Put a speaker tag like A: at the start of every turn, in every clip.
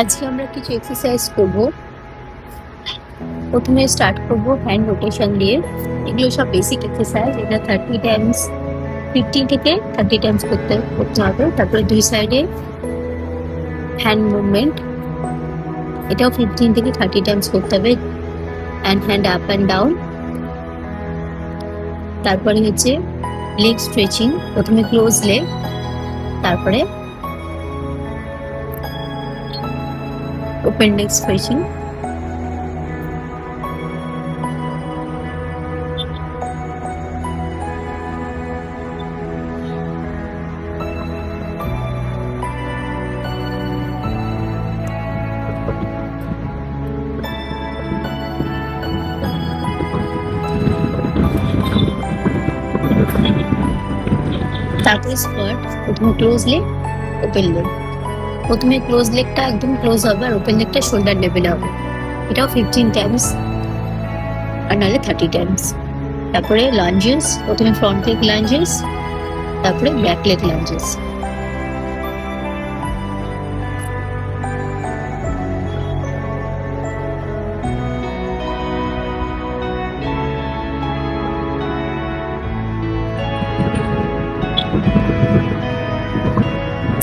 A: আজকে আমরা কিছু এক্সারসাইজ করব। প্রথমে স্টার্ট করব হ্যান্ড রোটেশন দিয়ে। এগুলো সব বেসিক এক্সারসাইজ। এটা 30 টাইমস 15 থেকে 30 টাইমস করতে হবে। তারপরে দুই সাইডে হ্যান্ড মুভমেন্ট, এটাও 15 থেকে 30 টাইমস করতে হবে। And hand up and down. তারপরে হচ্ছে লেগ স্ট্রেচিং, প্রথমে ক্লোজ লেগ, তারপরে ওপেন লেগ স্ট্রেচিং। তারপরে স্কোয়াট, প্রথমে ক্লোজ লেগ, ওপেন লেগ। প্রথমে ক্লোজ লেগটা একদম ক্লোজ হবে আর ওপেন লেগটা শোল্ডার লেভেলে হবে। এটাও 15 টাইমস আর নাহলে 30 টাইমস। তারপরে লাঞ্জেস, প্রথমে ফ্রন্ট লেগ লাঞ্জেস, তারপরে ব্যাক লেগ লাঞ্জেস।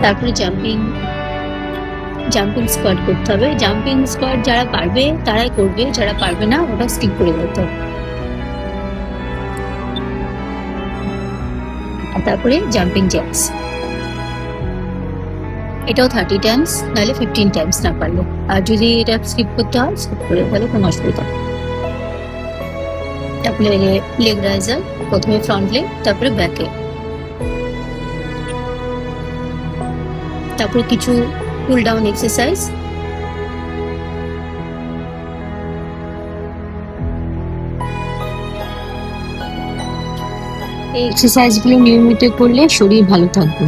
A: তারপরে জাম্পিং স্কোয়াট করতে হবে। জাম্পিং স্কোয়াট যারা পারবে তারাই করবে, যারা পারবে না ওটা স্কিপ করে দিতে হবে। আর তারপরে জাম্পিং জ্যাক্স, এটাও 30 টাইমস নাহলে 15 টাইমস না পারলে। আর যদি এটা স্কিপ করতে হয় স্কিপ করে, তাহলে কোনো অসুবিধা নেই। তারপরে লেগ রাইজার, প্রথমে ফ্রন্ট লেগ, তারপরে ব্যাক লেগ। তারপরে কিছু পুল ডাউন এক্সারসাইজ। এই এক্সারসাইজগুলো নিয়মিত করলে শরীর ভালো থাকবে।